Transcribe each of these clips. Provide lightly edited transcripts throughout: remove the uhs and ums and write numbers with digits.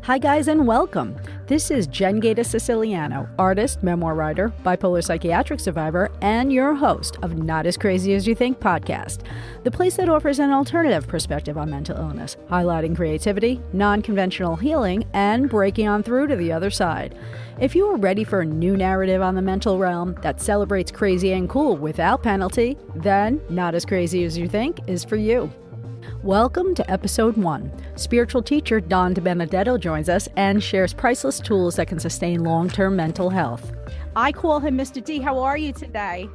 Hi guys and welcome. This is Gaita Siciliano, artist, memoir writer, bipolar psychiatric survivor, and your host of Not As Crazy As You Think podcast, the place that offers an alternative perspective on mental illness, highlighting creativity, non-conventional healing, and breaking on through to the other side. If you are ready for a new narrative on the mental realm that celebrates crazy and cool without penalty, then Not As Crazy As You Think is for you. Welcome to episode 1. Spiritual teacher Don DiBennedetto joins us and shares priceless tools that can sustain long-term mental health. I call him Mr. D. How are you today?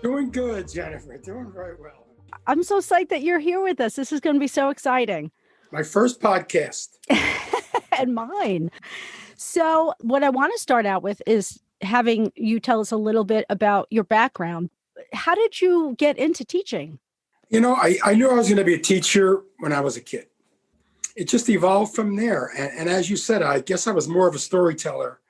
Doing good, Jennifer. Doing very well. I'm so psyched that you're here with us. This is going to be so exciting. My first podcast. And mine. So what I want to start out with is having you tell us a little bit about your background. How did you get into teaching? You know, I knew I was going to be a teacher when I was a kid. It just evolved from there. And as you said, I guess I was more of a storyteller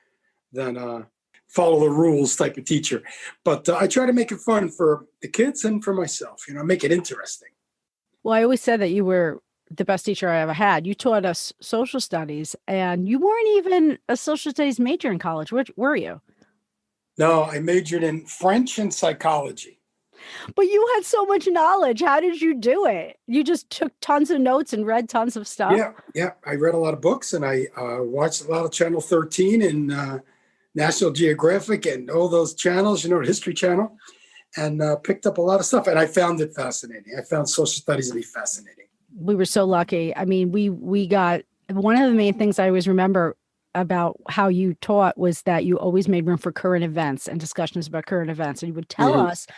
than a follow the rules type of teacher. But I try to make it fun for the kids and for myself, make it interesting. Well, I always said that you were the best teacher I ever had. You taught us social studies, and you weren't even a social studies major in college, were you? No, I majored in French and psychology. But you had so much knowledge. How did you do it? You just took tons of notes and read tons of stuff? Yeah. I read a lot of books, and I watched a lot of Channel 13 and National Geographic and all those channels, History Channel, and picked up a lot of stuff. And I found it fascinating. I found social studies to be fascinating. We were so lucky. I mean, we got, one of the main things I always remember about how you taught was that you always made room for current events and discussions about current events. And you would tell us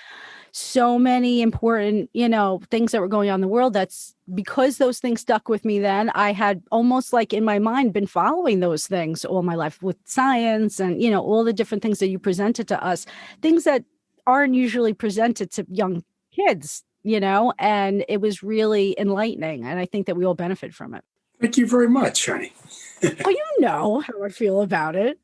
so many important, things that were going on in the world. That's because those things stuck with me then. I had almost like in my mind been following those things all my life with science and, all the different things that you presented to us, things that aren't usually presented to young kids, and it was really enlightening. And I think that we all benefit from it. Thank you very much, honey. Well, you know how I feel about it.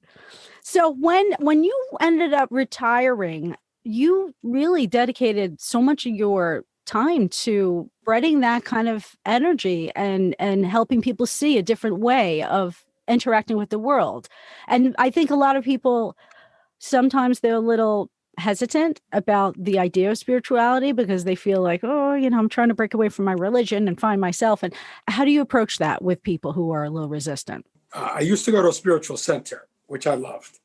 So when you ended up retiring, you really dedicated so much of your time to spreading that kind of energy and helping people see a different way of interacting with the world. And I think a lot of people, sometimes they're a little hesitant about the idea of spirituality because they feel like, I'm trying to break away from my religion and find myself. And how do you approach that with people who are a little resistant? I used to go to a spiritual center, which I loved.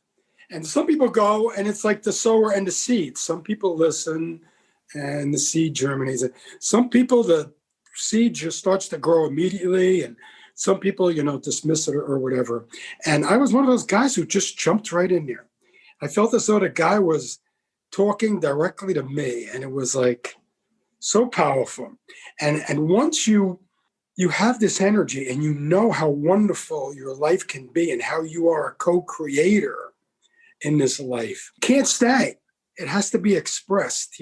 And some people go, and it's like the sower and the seed. Some people listen, and the seed germinates. Some people, the seed just starts to grow immediately, and some people, dismiss it or whatever. And I was one of those guys who just jumped right in there. I felt as though the guy was talking directly to me, and it was like so powerful. And once you have this energy, and you know how wonderful your life can be, and how you are a co-creator in this life. Can't stay. It has to be expressed,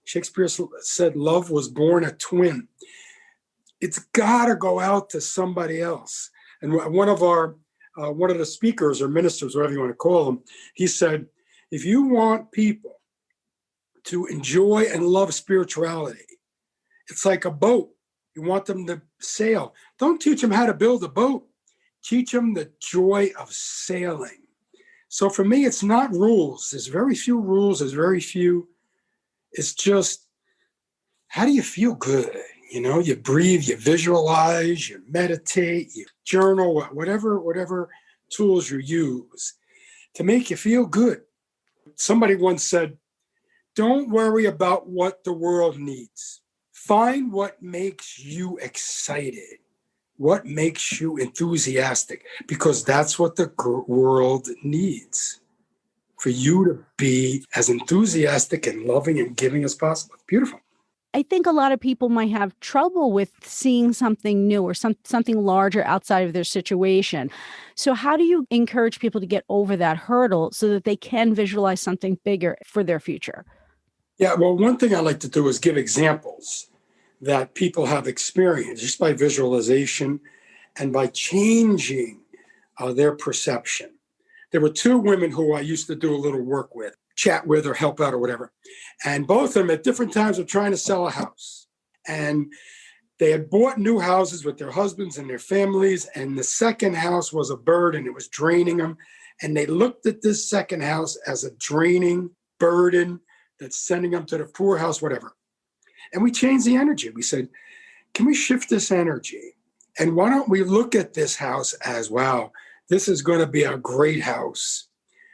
Shakespeare said love was born a twin. It's got to go out to somebody else. And one of the speakers or ministers, whatever you want to call them, he said, if you want people to enjoy and love spirituality, it's like a boat. You want them to sail. Don't teach them how to build a boat. Teach them the joy of sailing. So for me, it's not rules. There's very few rules. It's just, how do you feel good? You breathe, you visualize, you meditate, you journal, whatever tools you use to make you feel good. Somebody once said, don't worry about what the world needs. Find what makes you excited. What makes you enthusiastic? Because that's what the world needs. For you to be as enthusiastic and loving and giving as possible. It's beautiful. I think a lot of people might have trouble with seeing something new or something larger outside of their situation. So how do you encourage people to get over that hurdle so that they can visualize something bigger for their future? Yeah, well, one thing I like to do is give examples that people have experienced just by visualization and by changing their perception. There were 2 women who I used to do a little work with, chat with or help out or whatever. And both of them at different times were trying to sell a house. And They had bought new houses with their husbands and their families, and the second house was a bird and it was draining them. And they looked at this second house as a draining burden that's sending them to the poorhouse, whatever. And we changed the energy. We said, can we shift this energy? And why don't we look at this house as, wow, this is going to be a great house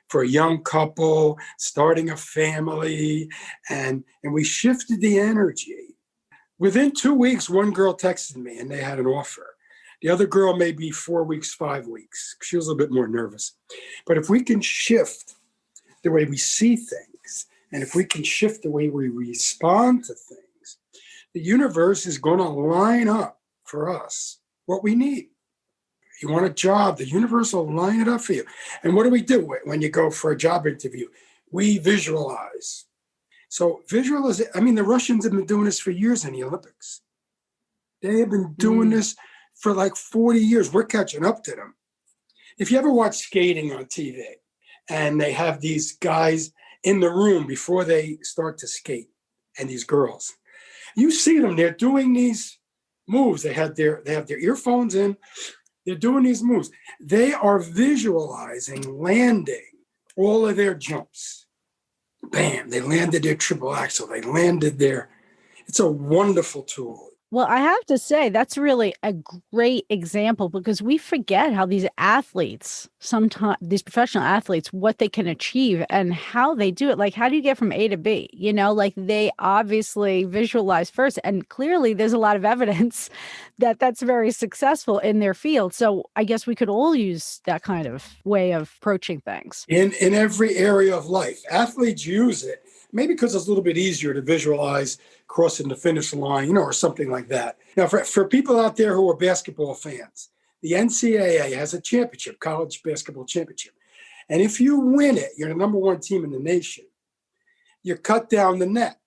for a young couple starting a family. And we shifted the energy. Within 2 weeks, one girl texted me and they had an offer. The other girl, maybe 4 weeks, 5 weeks. She was a little bit more nervous. But if we can shift the way we see things, and if we can shift the way we respond to things, the universe is going to line up for us what we need. You want a job, the universe will line it up for you. And what do when you go for a job interview? We visualize. So visualization, I mean, the Russians have been doing this for years in the Olympics. They have been doing this for like 40 years. We're catching up to them. If you ever watch skating on TV and they have these guys in the room before they start to skate and these girls, you see them, they're doing these moves. They have their earphones in, they're doing these moves. They are visualizing landing all of their jumps. Bam, they landed their triple axel. They landed it's a wonderful tool. Well, I have to say, that's really a great example because we forget how these athletes, sometimes these professional athletes, what they can achieve and how they do it. Like, how do you get from A to B? You know, like they obviously visualize first. And clearly there's a lot of evidence that that's very successful in their field. So I guess we could all use that kind of way of approaching things. In every area of life, athletes use it. Maybe because it's a little bit easier to visualize crossing the finish line, or something like that. Now, for people out there who are basketball fans, the NCAA has a championship, college basketball championship. And if you win it, you're the number one team in the nation. You cut down the net.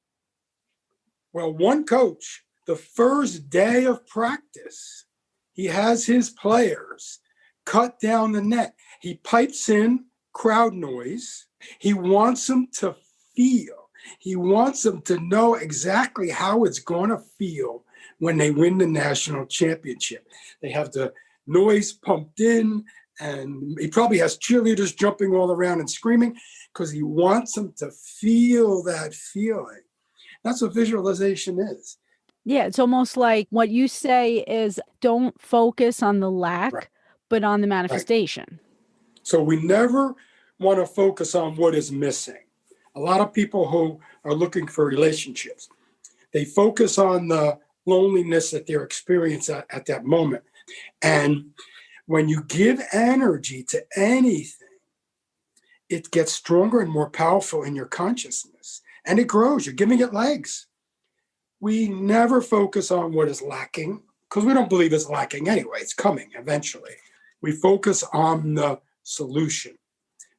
Well, one coach, the first day of practice, he has his players cut down the net. He pipes in crowd noise. He wants them to feel. He wants them to know exactly how it's going to feel when they win the national championship. They have the noise pumped in, and he probably has cheerleaders jumping all around and screaming because he wants them to feel that feeling. That's what visualization is. Yeah, it's almost like what you say is don't focus on the lack, but on the manifestation. Right. So we never want to focus on what is missing. A lot of people who are looking for relationships, they focus on the loneliness that they're experiencing at that moment. And when you give energy to anything, it gets stronger and more powerful in your consciousness. And it grows. You're giving it legs. We never focus on what is lacking because we don't believe it's lacking anyway. It's coming eventually. We focus on the solution.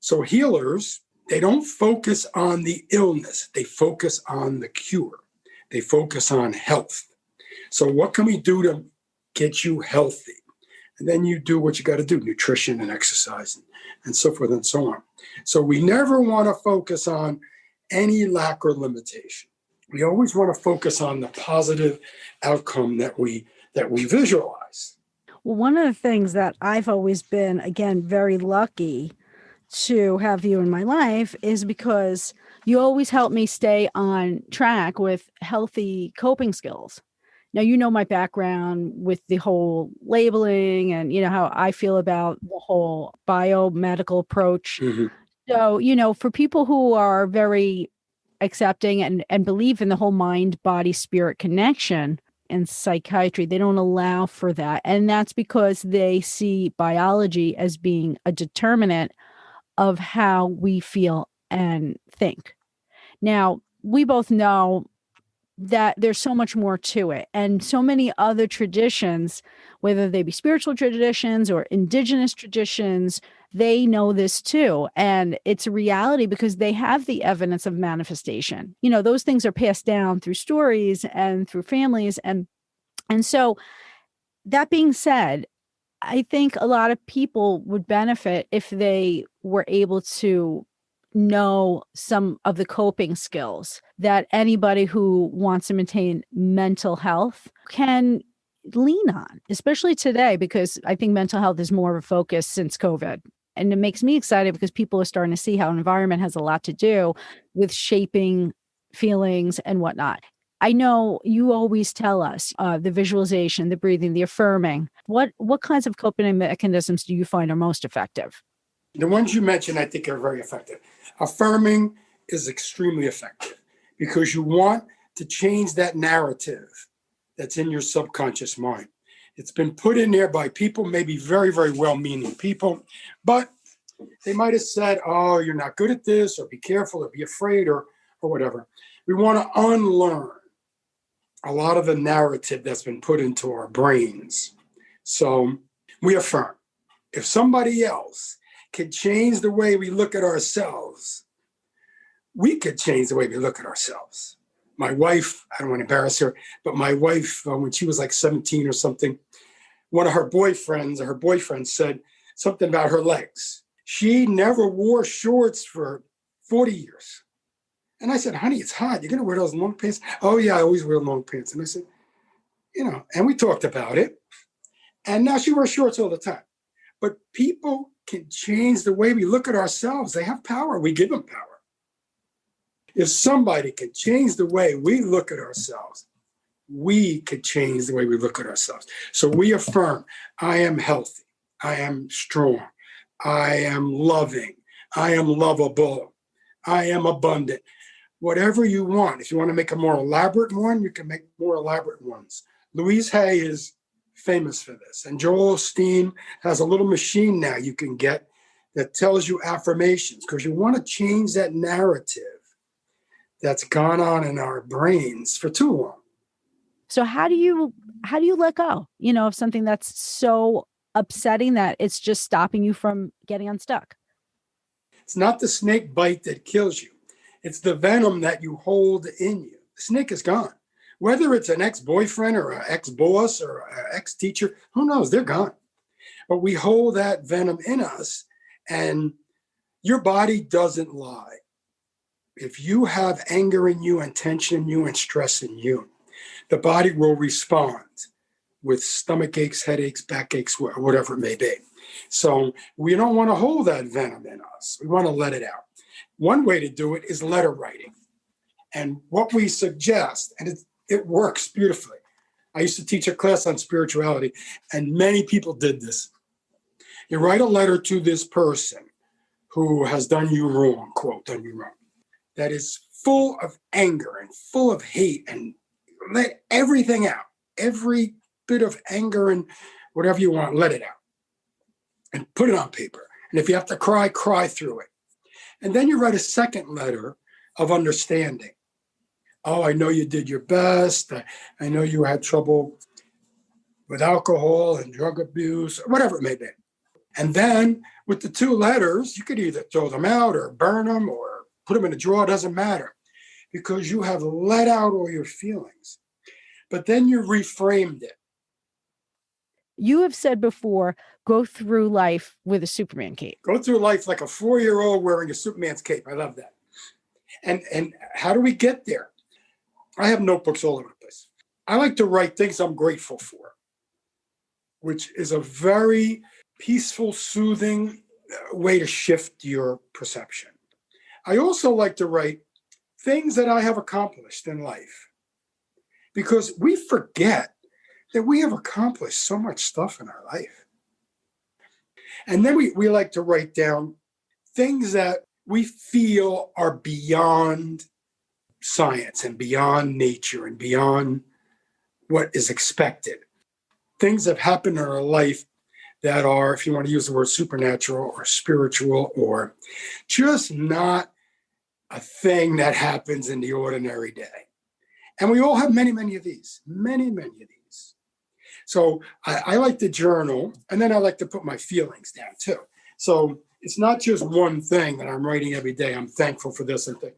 So healers, they don't focus on the illness. They focus on the cure. They focus on health. So what can we do to get you healthy? And then you do what you got to do, nutrition and exercise and so forth and so on. So we never want to focus on any lack or limitation. We always want to focus on the positive outcome that we visualize. Well, one of the things that I've always been, again, very lucky to have you in my life is because you always help me stay on track with healthy coping skills. Now, you know my background with the whole labeling and, you know, how I feel about the whole biomedical approach. Mm-hmm. So, you know, for people who are very accepting and believe in the whole mind, body, spirit connection in psychiatry, they don't allow for that. And that's because they see biology as being a determinant of how we feel and think. Now, we both know that there's so much more to it. And so many other traditions, whether they be spiritual traditions or indigenous traditions, they know this too. And it's a reality because they have the evidence of manifestation. You know, those things are passed down through stories and through families. And so that being said, I think a lot of people would benefit if they were able to know some of the coping skills that anybody who wants to maintain mental health can lean on, especially today, because I think mental health is more of a focus since COVID. And it makes me excited because people are starting to see how environment has a lot to do with shaping feelings and whatnot. I know you always tell us the visualization, the breathing, the affirming. What kinds of coping mechanisms do you find are most effective? The ones you mentioned, I think, are very effective. Affirming is extremely effective because you want to change that narrative that's in your subconscious mind. It's been put in there by people, maybe very, very well-meaning people, but they might have said, oh, you're not good at this, or be careful, or be afraid, or whatever. We want to unlearn a lot of the narrative that's been put into our brains. So we affirm. If somebody else could change the way we look at ourselves, we could change the way we look at ourselves. My wife, I don't want to embarrass her, but my wife, when she was like 17 or something, one of her boyfriend said something about her legs. She never wore shorts for 40 years. And I said, honey, it's hot. You're going to wear those long pants? Oh, yeah, I always wear long pants. And I said, and we talked about it. And now she wears shorts all the time. But people can change the way we look at ourselves. They have power. We give them power. If somebody can change the way we look at ourselves, we could change the way we look at ourselves. So we affirm, I am healthy. I am strong. I am loving. I am lovable. I am abundant. Whatever you want. If you want to make a more elaborate one, you can make more elaborate ones. Louise Hay is famous for this. And Joel Osteen has a little machine now you can get that tells you affirmations because you want to change that narrative that's gone on in our brains for too long. So how do you let go, of something that's so upsetting that it's just stopping you from getting unstuck? It's not the snake bite that kills you. It's the venom that you hold in you. The snake is gone. Whether it's an ex-boyfriend or an ex-boss or an ex-teacher, who knows? They're gone. But we hold that venom in us, and your body doesn't lie. If you have anger in you and tension in you and stress in you, the body will respond with stomach aches, headaches, backaches, whatever it may be. So we don't want to hold that venom in us. We want to let it out. One way to do it is letter writing. And what we suggest, and it works beautifully. I used to teach a class on spirituality, and many people did this. You write a letter to this person who has done you wrong, quote, done you wrong, that is full of anger and full of hate, and let everything out. Every bit of anger and whatever you want, let it out. And put it on paper. And if you have to cry, cry through it. And then you write a second letter of understanding. Oh, I know you did your best. I know you had trouble with alcohol and drug abuse, whatever it may be. And then with the two letters, you could either throw them out or burn them or put them in a drawer, it doesn't matter, because you have let out all your feelings. But then you reframed it. You have said before, go through life with a Superman cape. Go through life like a 4-year-old wearing a Superman's cape. I love that. And how do we get there? I have notebooks all over the place. I like to write things I'm grateful for, which is a very peaceful, soothing way to shift your perception. I also like to write things that I have accomplished in life, because we forget that we have accomplished so much stuff in our life. And then we like to write down things that we feel are beyond science and beyond nature and beyond what is expected. Things that happen in our life that are, if you want to use the word supernatural or spiritual, or just not a thing that happens in the ordinary day. And we all have many, many of these, many, many of these. So I like to journal, and then I like to put my feelings down too. So it's not just one thing that I'm writing every day. I'm thankful for this and thing.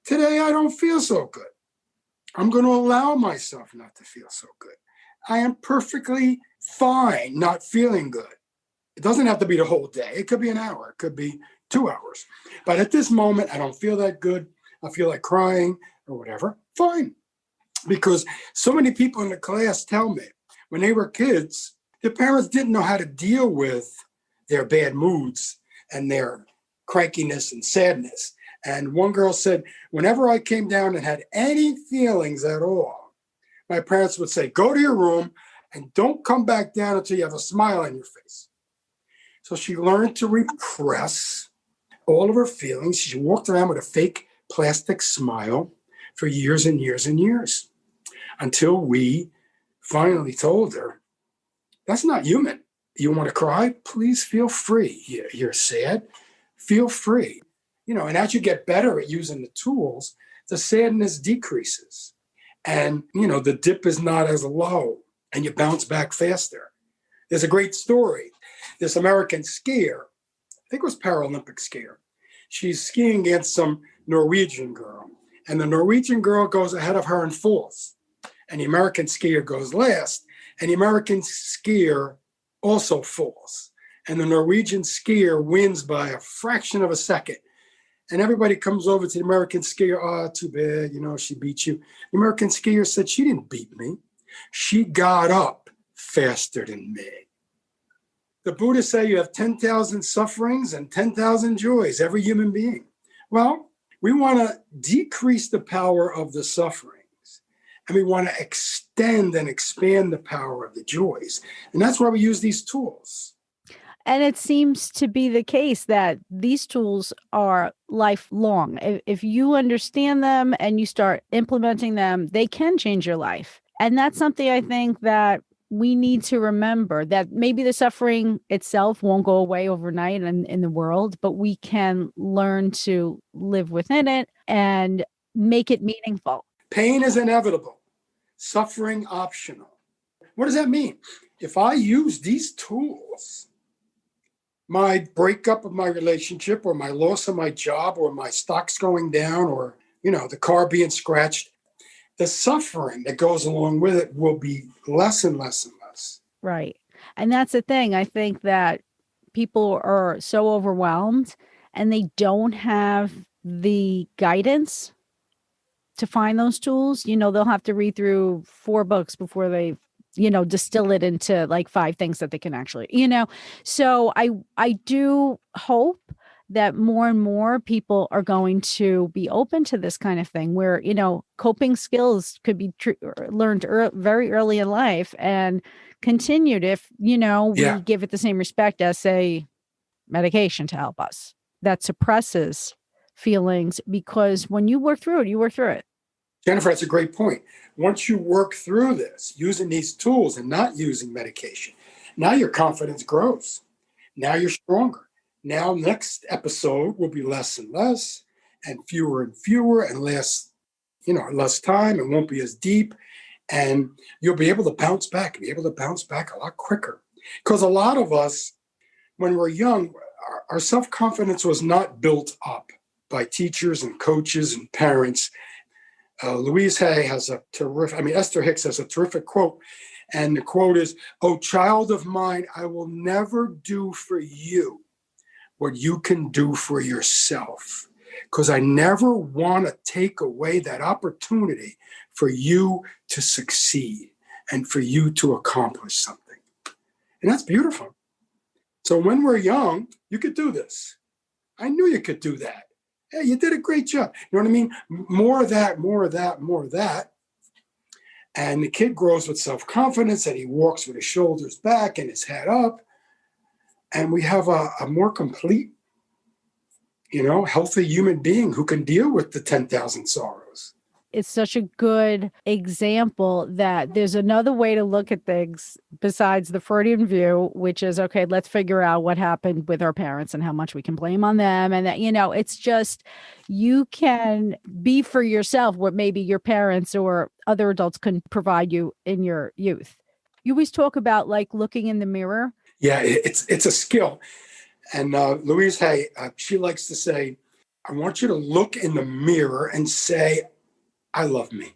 Today, I don't feel so good. I'm going to allow myself not to feel so good. I am perfectly fine not feeling good. It doesn't have to be the whole day. It could be an hour. It could be 2 hours. But at this moment, I don't feel that good. I feel like crying or whatever. Fine. Because so many people in the class tell me, When they were kids, their parents didn't know how to deal with their bad moods and their crankiness and sadness. And one girl said, whenever I came down and had any feelings at all, my parents would say, go to your room and don't come back down until you have a smile on your face. So she learned to repress all of her feelings. She walked around with a fake plastic smile for years and years and years, until we finally told her, that's not human. You want to cry? Please feel free. You're sad? Feel free. And as you get better at using the tools, the sadness decreases. And, the dip is not as low and you bounce back faster. There's a great story. This American skier, I think it was Paralympic skier, she's skiing against some Norwegian girl. And the Norwegian girl goes ahead of her and falls. And the American skier goes last. And the American skier also falls. And the Norwegian skier wins by a fraction of a second. And everybody comes over to the American skier. Oh, too bad, she beat you. The American skier said, she didn't beat me. She got up faster than me. The Buddhists say you have 10,000 sufferings and 10,000 joys, every human being. Well, we want to decrease the power of the sufferings, and we want to extend and expand the power of the joys. And that's why we use these tools. And it seems to be the case that these tools are lifelong. If you understand them and you start implementing them, they can change your life. And that's something I think that we need to remember, that maybe the suffering itself won't go away overnight in the world, but we can learn to live within it and make it meaningful. Pain is inevitable, suffering optional. What does that mean? If I use these tools, my breakup of my relationship or my loss of my job or my stocks going down or, the car being scratched, the suffering that goes along with it will be less and less and less. Right. And that's the thing. I think that people are so overwhelmed and they don't have the guidance to find those tools. They'll have to read through 4 books before they, distill it into like 5 things that they can actually, So I do hope that more and more people are going to be open to this kind of thing where, coping skills could be learned very early in life and continued if, we give it the same respect as, say, medication to help us. That suppresses feelings, because when you work through it, you work through it. Jennifer, that's a great point. Once you work through this, using these tools and not using medication, now your confidence grows. Now you're stronger. Now, next episode will be less and less and fewer and less, less time. It won't be as deep. And you'll be able to bounce back, a lot quicker. Because a lot of us, when we're young, our self-confidence was not built up by teachers and coaches and parents. Louise Hay has Esther Hicks has a terrific quote. And the quote is, "Oh, child of mine, I will never do for you what you can do for yourself, because I never want to take away that opportunity for you to succeed and for you to accomplish something." And that's beautiful. So when we're young, you could do this. I knew you could do that. Hey, you did a great job. You know what I mean? More of that, more of that, more of that. And the kid grows with self-confidence and he walks with his shoulders back and his head up. And we have a more complete, healthy human being who can deal with the 10,000 sorrows. It's such a good example that there's another way to look at things besides the Freudian view, which is, okay, let's figure out what happened with our parents and how much we can blame on them. And that, it's just, you can be for yourself what maybe your parents or other adults couldn't provide you in your youth. You always talk about like looking in the mirror. Yeah, it's a skill. And Louise Hay, she likes to say, I want you to look in the mirror and say, I love me.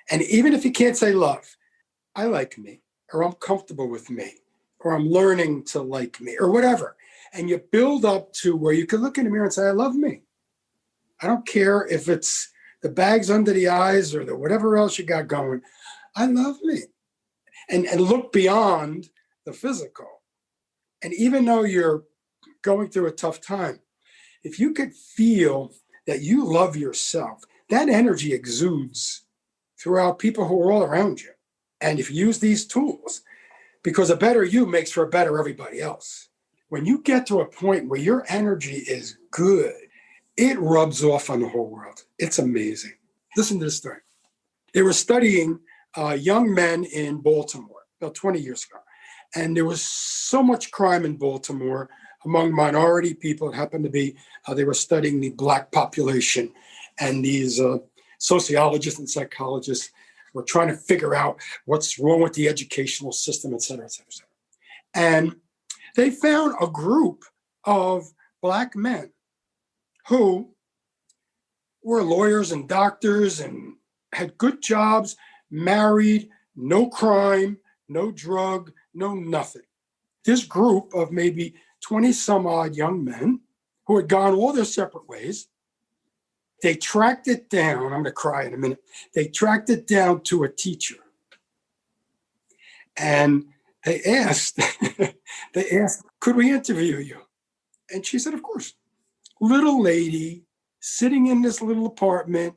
And even if you can't say love, I like me, or I'm comfortable with me, or I'm learning to like me, or whatever. And you build up to where you can look in the mirror and say, I love me. I don't care if it's the bags under the eyes or the whatever else you got going. I love me. and look beyond the physical. And even though you're going through a tough time, if you could feel that you love yourself, that energy exudes throughout people who are all around you. And if you use these tools, because a better you makes for a better everybody else. When you get to a point where your energy is good, it rubs off on the whole world. It's amazing. Listen to this story. They were studying young men in Baltimore about 20 years ago. And there was so much crime in Baltimore among minority people. It happened to be, they were studying the Black population. And these sociologists and psychologists were trying to figure out what's wrong with the educational system, et cetera, et cetera, et cetera. And they found a group of Black men who were lawyers and doctors and had good jobs, married, no crime, no drug, no nothing. This group of maybe 20 some odd young men who had gone all their separate ways, they tracked it down. I'm going to cry in a minute. They tracked it down to a teacher. And they asked, could we interview you? And she said, of course. Little lady sitting in this little apartment,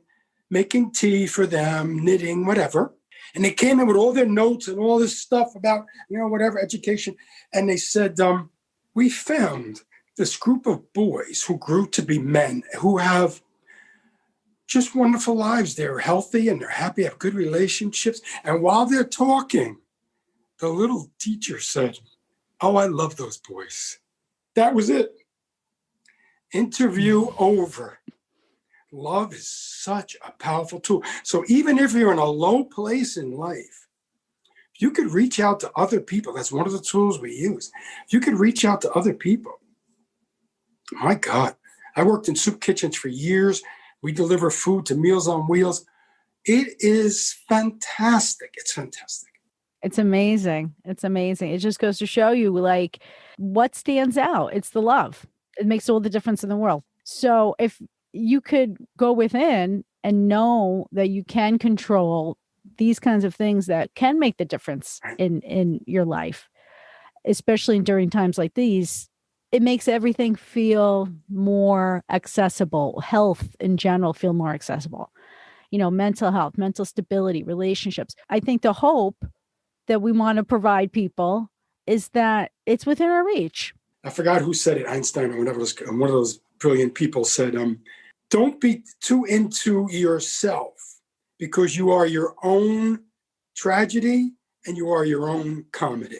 making tea for them, knitting, whatever. And they came in with all their notes and all this stuff about, whatever, education. And they said, we found this group of boys who grew to be men who have just wonderful lives. They're healthy and they're happy, have good relationships. And while they're talking, the little teacher said, oh, I love those boys. That was it. Interview over. Love is such a powerful tool. So even if you're in a low place in life, if you could reach out to other people, that's one of the tools we use. If you could reach out to other people, my God, I worked in soup kitchens for years. We deliver food to Meals on Wheels. It is fantastic. It's fantastic. It's amazing. It's amazing. It just goes to show you, like, what stands out. It's the love. It makes all the difference in the world. So if you could go within and know that you can control these kinds of things that can make the difference in your life, especially during times like these, it makes everything feel more accessible. Health in general feel more accessible. Mental health, mental stability, relationships. I think the hope that we want to provide people is that it's within our reach. I forgot who said it, Einstein or whatever it was. One of those brilliant people said, don't be too into yourself because you are your own tragedy and you are your own comedy.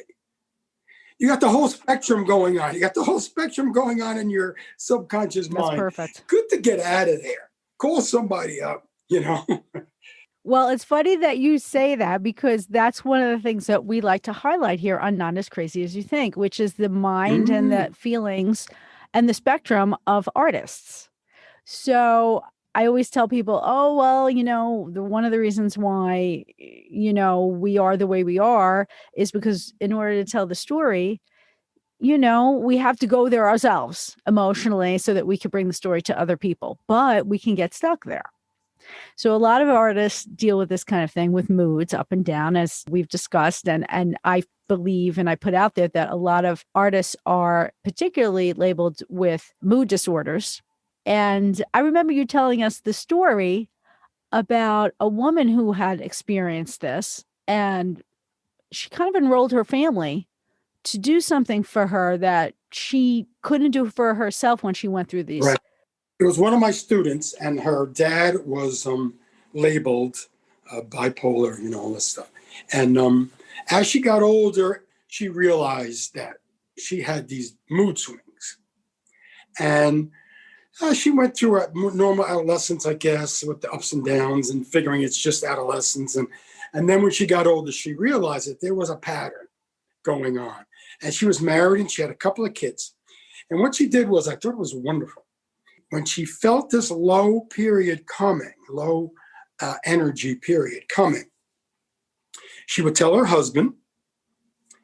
You got the whole spectrum going on. You got the whole spectrum going on in your subconscious mind. That's perfect. Good to get out of there. Call somebody up, Well, it's funny that you say that because that's one of the things that we like to highlight here on Not As Crazy As You Think, which is the mind and the feelings and the spectrum of artists. So I always tell people, oh, well, one of the reasons why, we are the way we are is because in order to tell the story, we have to go there ourselves emotionally so that we can bring the story to other people, but we can get stuck there. So a lot of artists deal with this kind of thing with moods up and down, as we've discussed. And I believe, and I put out there that a lot of artists are particularly labeled with mood disorders. And I remember you telling us the story about a woman who had experienced this, and she kind of enrolled her family to do something for her that she couldn't do for herself when she went through these. Right. It was one of my students, and her dad was labeled bipolar, all this stuff. And as she got older, she realized that she had these mood swings. And she went through a normal adolescence, I guess, with the ups and downs and figuring it's just adolescence. And then when she got older, she realized that there was a pattern going on. And she was married and she had a couple of kids. And what she did was, I thought it was wonderful. When she felt this low period coming, low energy period coming, she would tell her husband,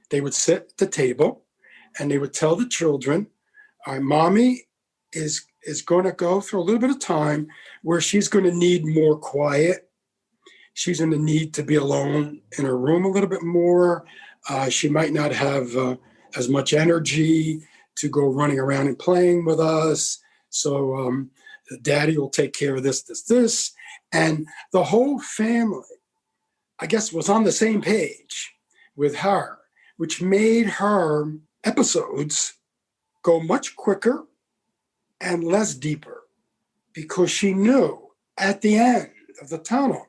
they would sit at the table and they would tell the children, all right, mommy is going to go through a little bit of time where she's going to need more quiet. She's in the need to be alone in her room a little bit more. She might not have as much energy to go running around and playing with us. So daddy will take care of this. And the whole family, I guess, was on the same page with her, which made her episodes go much quicker and less deeper, because she knew at the end of the tunnel,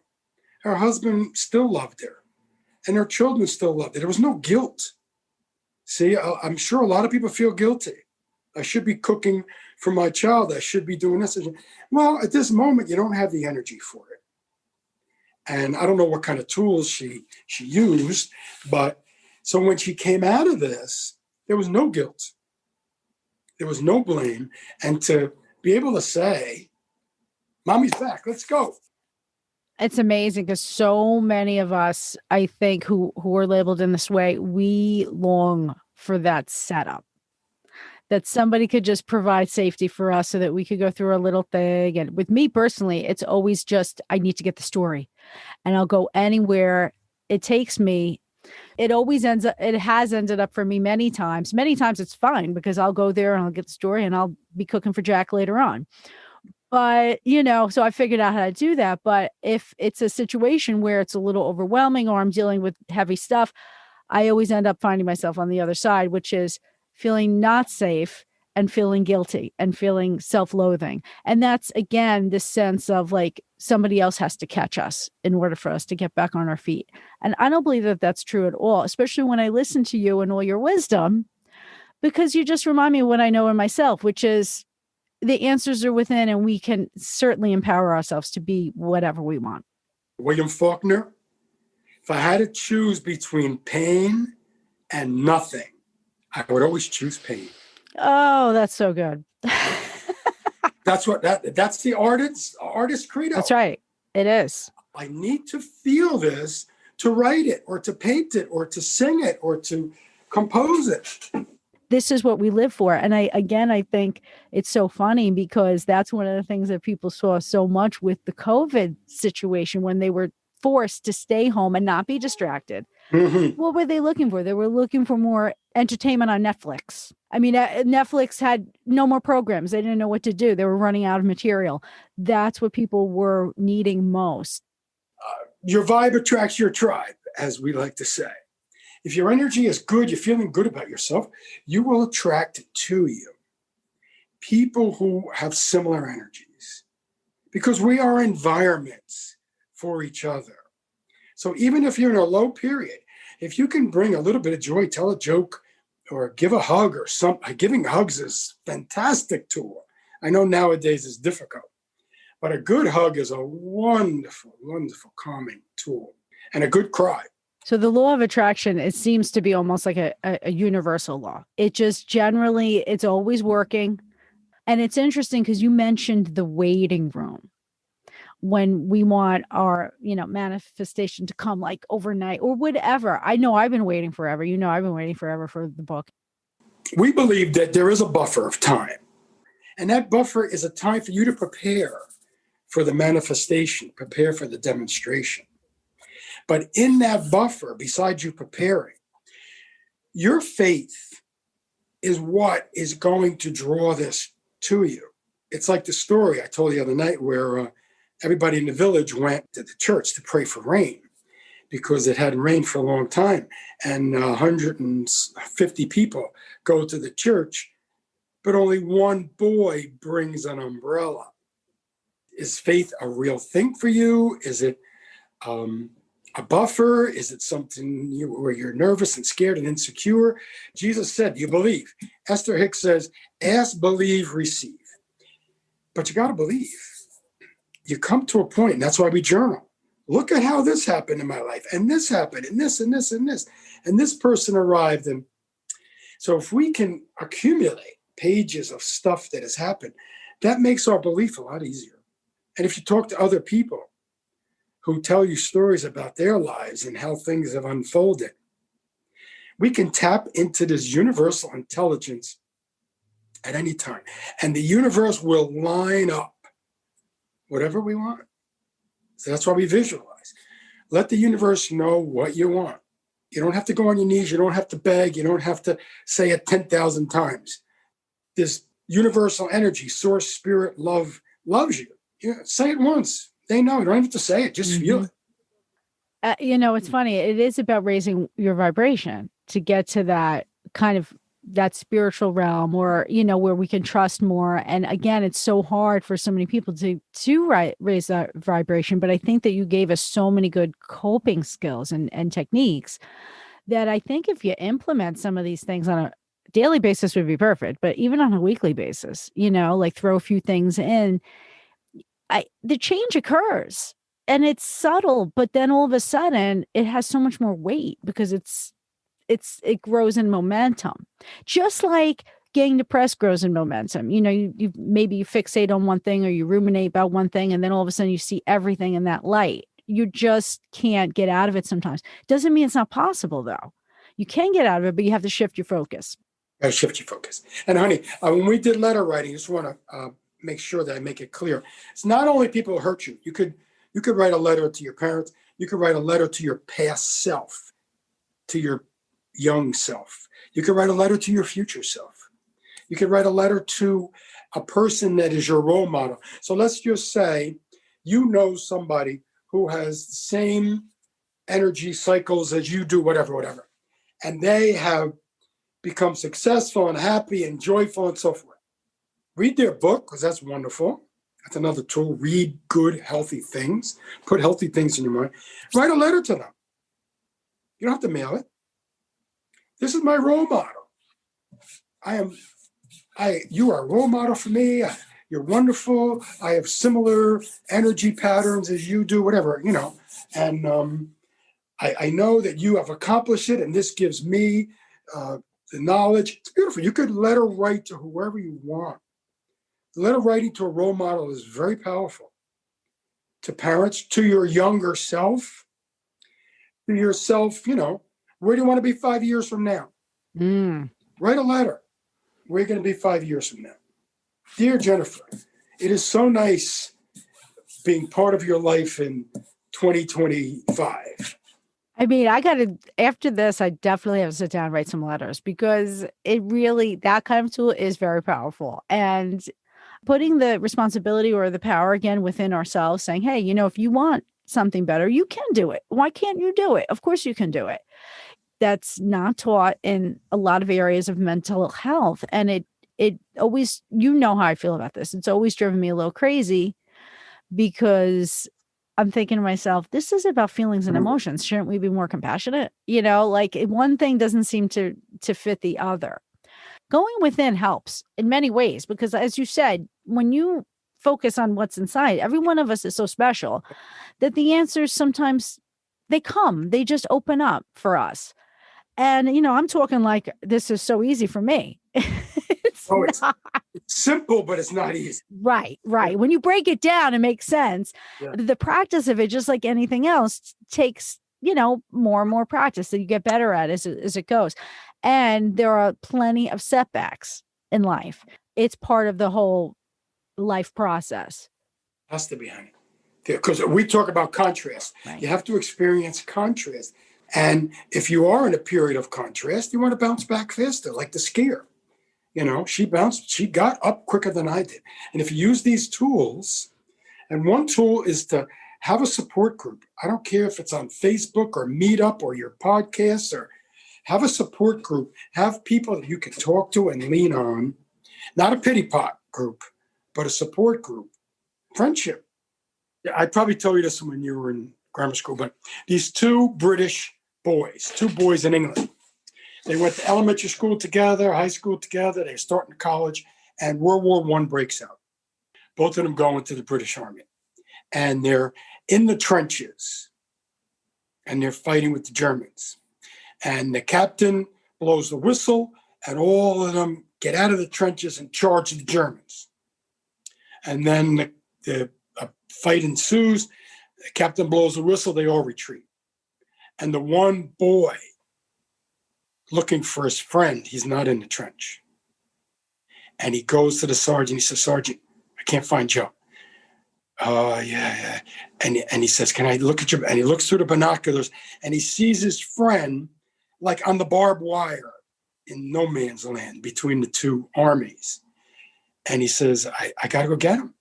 her husband still loved her and her children still loved her. There was no guilt. See, I'm sure a lot of people feel guilty. I should be cooking for my child. I should be doing this. Well, at this moment, you don't have the energy for it. And I don't know what kind of tools she used, but so when she came out of this, there was no guilt. There was no blame. And to be able to say, Mommy's back, let's go. It's amazing because so many of us, I think, who are labeled in this way, we long for that setup, that somebody could just provide safety for us so that we could go through a little thing. And with me personally, it's always just, I need to get the story and I'll go anywhere it takes me. It has ended up for me many times. Many times it's fine because I'll go there and I'll get the story and I'll be cooking for Jack later on. But, so I figured out how to do that. But if it's a situation where it's a little overwhelming or I'm dealing with heavy stuff, I always end up finding myself on the other side, which is feeling not safe and feeling guilty and feeling self-loathing. And that's, again, this sense of like somebody else has to catch us in order for us to get back on our feet. And I don't believe that that's true at all, especially when I listen to you and all your wisdom, because you just remind me of what I know in myself, which is the answers are within, and we can certainly empower ourselves to be whatever we want. William Faulkner, if I had to choose between pain and nothing, I would always choose pain. Oh, that's so good. That's the artist's credo. That's right. It is. I need to feel this to write it or to paint it or to sing it or to compose it. This is what we live for. And I think it's so funny because that's one of the things that people saw so much with the COVID situation when they were forced to stay home and not be distracted. Mm-hmm. What were they looking for? They were looking for more entertainment on Netflix. I mean, Netflix had no more programs. They didn't know what to do. They were running out of material. That's what people were needing most. Your vibe attracts your tribe, as we like to say. If your energy is good, you're feeling good about yourself, you will attract to you people who have similar energies, because we are environments for each other. So even if you're in a low period, if you can bring a little bit of joy, tell a joke, or give a hug or something. Giving hugs is a fantastic tool. I know nowadays it's difficult, but a good hug is a wonderful, wonderful calming tool, and a good cry. So the law of attraction, it seems to be almost like a universal law. It just generally, it's always working. And it's interesting because you mentioned the waiting room when we want our, manifestation to come like overnight or whatever. I know I've been waiting forever. I've been waiting forever for the book. We believe that there is a buffer of time. And that buffer is a time for you to prepare for the manifestation, prepare for the demonstration. But in that buffer, besides you preparing, your faith is what is going to draw this to you. It's like the story I told the other night where everybody in the village went to the church to pray for rain because it hadn't rained for a long time. And 150 people go to the church, but only one boy brings an umbrella. Is faith a real thing for you? Is it a buffer? Is it something where you're nervous and scared and insecure? Jesus said, you believe. Esther Hicks says, ask, believe, receive. But you got to believe. You come to a point, and that's why we journal. Look at how this happened in my life, and this happened, and this, and this, and this, and this person arrived. And so if we can accumulate pages of stuff that has happened, that makes our belief a lot easier. And if you talk to other people who tell you stories about their lives and how things have unfolded, we can tap into this universal intelligence at any time. And the universe will line up whatever we want. So that's why we visualize. Let the universe know what you want. You don't have to go on your knees. You don't have to beg. You don't have to say it 10,000 times. This universal energy, source, spirit, love, loves you. Say it once. They know. You don't have to say it. Just feel it. It's funny. It is about raising your vibration to get to that kind of that spiritual realm, or, where we can trust more. And again, it's so hard for so many people to raise that vibration. But I think that you gave us so many good coping skills and techniques that I think if you implement some of these things on a daily basis would be perfect. But even on a weekly basis, like throw a few things in, the change occurs. And it's subtle, but then all of a sudden it has so much more weight because it grows in momentum. Just like getting depressed grows in momentum. You maybe you fixate on one thing or you ruminate about one thing, and then all of a sudden you see everything in that light. You just can't get out of it sometimes. Doesn't mean it's not possible, though. You can get out of it, but you have to shift your focus. Shift your focus. And honey, when we did letter writing, I just want to make sure that I make it clear. It's not only people who hurt you. You could write a letter to your parents. You could write a letter to your past self, to your young self. You could write a letter to your future self. You could write a letter to a person that is your role model. So let's just say somebody who has the same energy cycles as you do, whatever. And they have become successful and happy and joyful and so forth. Read their book, because that's wonderful. That's another tool. Read good, healthy things. Put healthy things in your mind. Write a letter to them. You don't have to mail it. This is my role model. You are a role model for me. You're wonderful. I have similar energy patterns as you do, whatever, And I know that you have accomplished it, and this gives me the knowledge. It's beautiful. You could letter write to whoever you want. Letter writing to a role model is very powerful. To parents, to your younger self, to yourself, where do you want to be 5 years from now? Write a letter. Where are you going to be 5 years from now? Dear Jennifer, it is so nice being part of your life in 2025. I mean, after this, I definitely have to sit down and write some letters, because that kind of tool is very powerful. And putting the responsibility or the power again within ourselves, saying, hey, if you want something better, you can do it. Why can't you do it? Of course you can do it. That's not taught in a lot of areas of mental health. And it always, how I feel about this. It's always driven me a little crazy, because I'm thinking to myself, this is about feelings and emotions. Shouldn't we be more compassionate? Like one thing doesn't seem to fit the other. Going within helps in many ways, because as you said, when you focus on what's inside, every one of us is so special that the answers sometimes they just open up for us. And, I'm talking like this is so easy for me. It's simple, but it's not easy. Right. Yeah. When you break it down, it makes sense. Yeah. The practice of it, just like anything else, takes, more and more practice that you get better at as it goes. And there are plenty of setbacks in life. It's part of the whole life process. Has to be, honey. Because we talk about contrast. Right. You have to experience contrast. And if you are in a period of contrast, you want to bounce back faster, like the skier. She got up quicker than I did. And if you use these tools, and one tool is to have a support group. I don't care if it's on Facebook or Meetup or your podcast, or have a support group. Have people that you can talk to and lean on. Not a pity pot group, but a support group. Friendship. Yeah, I probably told you this when you were in grammar school, but these two boys in England, they went to elementary school together, high school together, they're starting college, and World War I breaks out. Both of them go into the British Army. And they're in the trenches, and they're fighting with the Germans. And the captain blows the whistle, and all of them get out of the trenches and charge the Germans. And then the fight ensues. The captain blows the whistle, they all retreat. And the one boy looking for his friend, he's not in the trench. And he goes to the sergeant. He says, Sergeant, I can't find Joe. Oh, yeah. And he says, can I look at you? And he looks through the binoculars and he sees his friend like on the barbed wire in no man's land between the two armies. And he says, I got to go get him.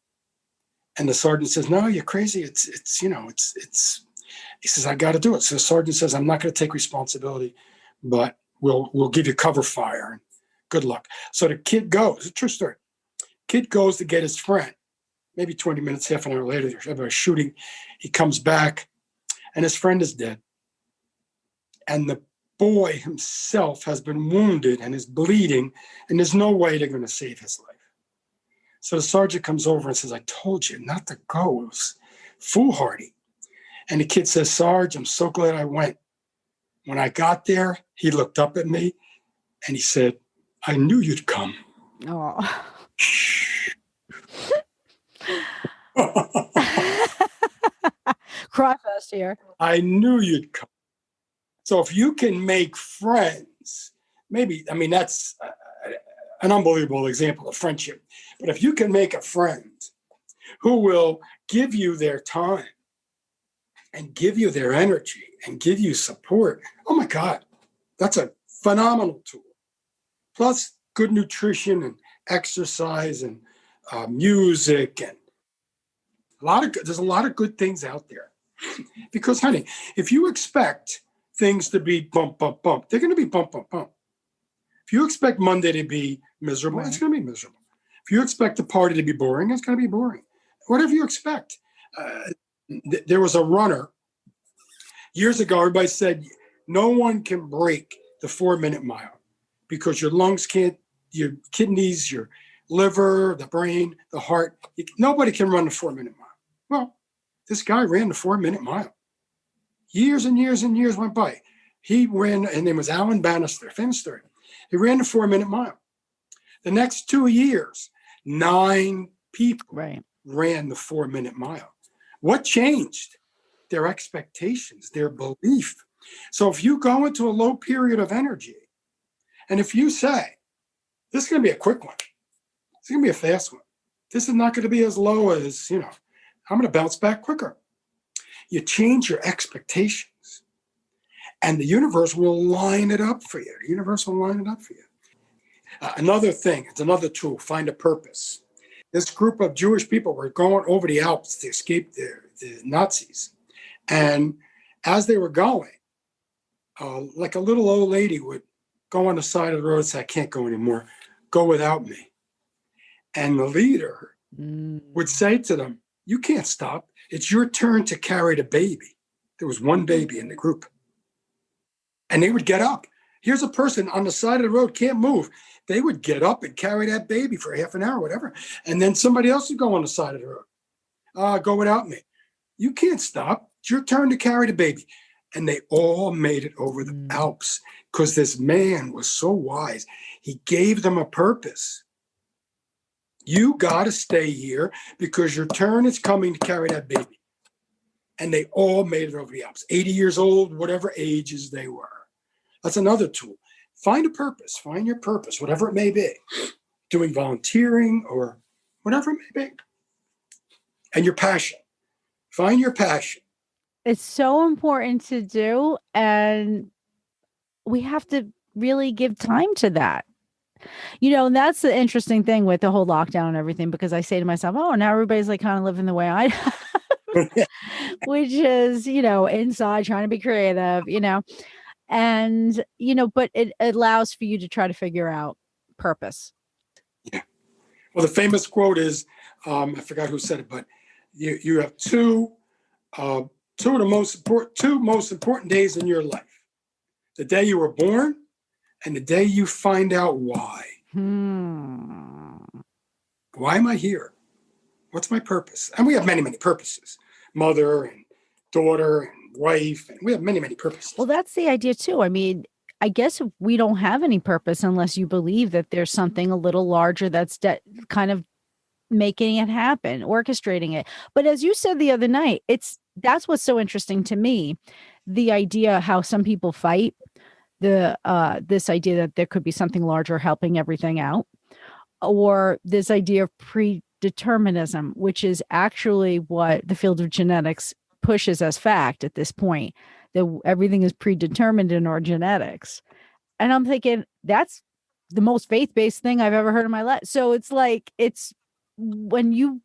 And the sergeant says, no, you're crazy. It's he says, I got to do it. So the sergeant says, I'm not going to take responsibility, but we'll give you cover fire. Good luck. So the kid goes, it's a true story. Kid goes to get his friend. Maybe 20 minutes, half an hour later, there's a shooting. He comes back and his friend is dead. And the boy himself has been wounded and is bleeding, and there's no way they're going to save his life. So the sergeant comes over and says, I told you not to go. It was foolhardy. And the kid says, Sarge, I'm so glad I went. When I got there, he looked up at me and he said, I knew you'd come. Oh. Cry fest here. I knew you'd come. So if you can make friends, that's an unbelievable example of friendship. But if you can make a friend who will give you their time and give you their energy and give you support, oh my God, that's a phenomenal tool. Plus good nutrition and exercise and music, and there's a lot of good things out there. Because, honey, if you expect things to be bump, bump, bump, they're going to be bump, bump, bump. If you expect Monday to be miserable, It's going to be miserable. If you expect the party to be boring, it's going to be boring. Whatever you expect. There was a runner years ago. Everybody said no one can break the 4-minute mile because your lungs can't, your kidneys, your liver, the brain, the heart. Nobody can run the 4-minute mile. Well, this guy ran the 4-minute mile. Years and years and years went by. He ran, and his name was Alan Bannister, famous story. He ran the 4-minute mile. The next 2 years, 9 people ran the 4-minute mile. What changed? Their expectations, their belief. So if you go into a low period of energy, and if you say, this is going to be a quick one, it's going to be a fast one, this is not going to be as low as, I'm going to bounce back quicker. You change your expectations, and the universe will line it up for you. The universe will line it up for you. Another thing, it's another tool, find a purpose. This group of Jewish people were going over the Alps to escape the Nazis. And as they were going, like a little old lady would go on the side of the road and say, I can't go anymore. Go without me. And the leader would say to them, you can't stop. It's your turn to carry the baby. There was one baby in the group. And they would get up. Here's a person on the side of the road, can't move. They would get up and carry that baby for half an hour, whatever. And then somebody else would go on the side of the road. Go without me. You can't stop. It's your turn to carry the baby. And they all made it over the Alps because this man was so wise. He gave them a purpose. You got to stay here because your turn is coming to carry that baby. And they all made it over the Alps, 80 years old, whatever ages they were. That's another tool. Find a purpose. Find your purpose, whatever it may be. Doing volunteering or whatever it may be. And your passion. Find your passion. It's so important to do, and we have to really give time to that. And that's the interesting thing with the whole lockdown and everything, because I say to myself, oh, now everybody's like kind of living the way I which is, inside trying to be creative, and, but it allows for you to try to figure out purpose. Yeah. Well, the famous quote is, I forgot who said it, but you have two most important days in your life. The day you were born and the day you find out why. Why am I here? What's my purpose? And we have many, many purposes. Mother and daughter and wife. And we have many, many purposes. Well, that's the idea too. I mean, I guess if we don't have any purpose unless you believe that there's something a little larger that's kind of making it happen, orchestrating it. But as you said the other night, that's what's so interesting to me. The idea how some people fight this idea that there could be something larger helping everything out, or this idea of predetermined determinism, which is actually what the field of genetics pushes as fact at this point, that everything is predetermined in our genetics. And I'm thinking, that's the most faith-based thing I've ever heard in my life. So it's like, it's when you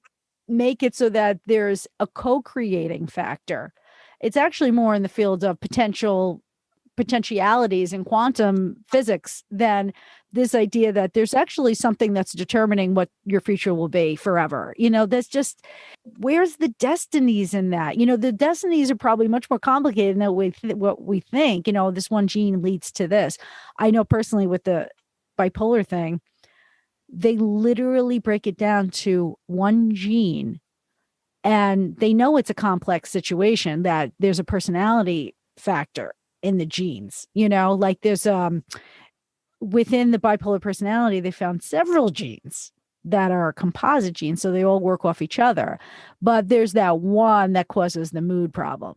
make it so that there's a co-creating factor, it's actually more in the field of potentialities in quantum physics than this idea that there's actually something that's determining what your future will be forever. That's just, where's the destinies in that? The destinies are probably much more complicated than what we think. This one gene leads to this. I know personally with the bipolar thing, they literally break it down to one gene, and they know it's a complex situation, that there's a personality factor in the genes, like there's within the bipolar personality, they found several genes that are composite genes, so they all work off each other, but there's that one that causes the mood problem.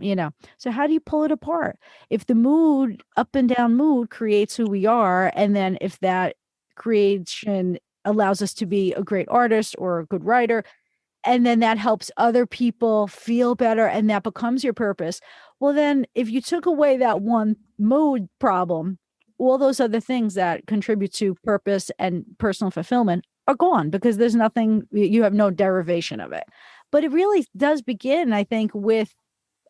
So how do you pull it apart? If the mood, up and down mood, creates who we are, and then if that creation allows us to be a great artist or a good writer, and then that helps other people feel better, and that becomes your purpose. Well, then if you took away that one mood problem, all those other things that contribute to purpose and personal fulfillment are gone, because there's nothing, you have no derivation of it. But it really does begin, I think, with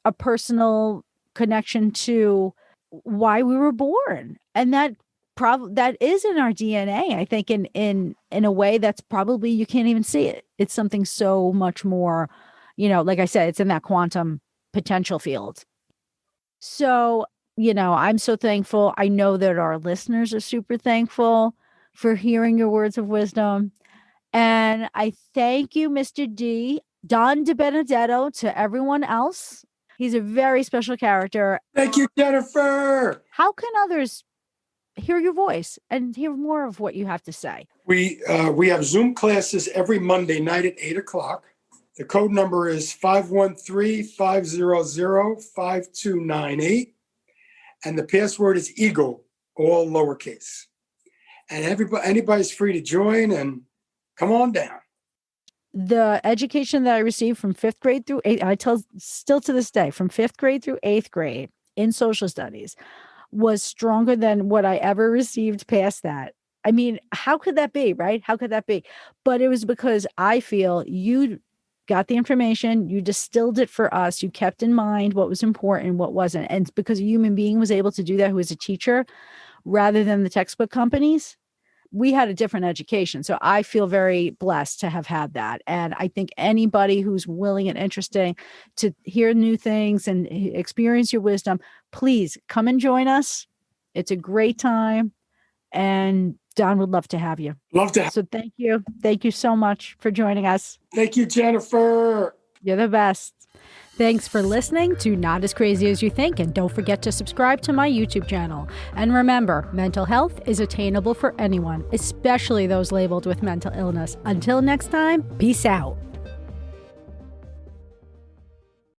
a personal connection to why we were born. And that is in our DNA, I think, in a way that's probably, you can't even see it. It's something so much more, like I said, it's in that quantum potential field. So, I'm so thankful. I know that our listeners are super thankful for hearing your words of wisdom. And I thank you, Mr. D, Don DiBennedetto, to everyone else. He's a very special character. Thank you, Jennifer. How can others hear your voice and hear more of what you have to say? We have Zoom classes every Monday night at 8:00. The code number is 513-500-5298. And the password is Eagle, all lowercase. And anybody's free to join, and come on down. The education that I received from 5th grade through 8th, I tell still to this day, from 5th grade through 8th grade in social studies, was stronger than what I ever received past that. I mean, how could that be, right? How could that be? But it was because I feel you got the information, you distilled it for us, you kept in mind what was important, what wasn't. And because a human being was able to do that who was a teacher, rather than the textbook companies, we had a different education. So I feel very blessed to have had that. And I think anybody who's willing and interested to hear new things and experience your wisdom, please come and join us. It's a great time. And Don would love to have you. Love to. So thank you. Thank you so much for joining us. Thank you, Jennifer. You're the best. Thanks for listening to Not As Crazy As You Think, and don't forget to subscribe to my YouTube channel. And remember, mental health is attainable for anyone, especially those labeled with mental illness. Until next time, peace out.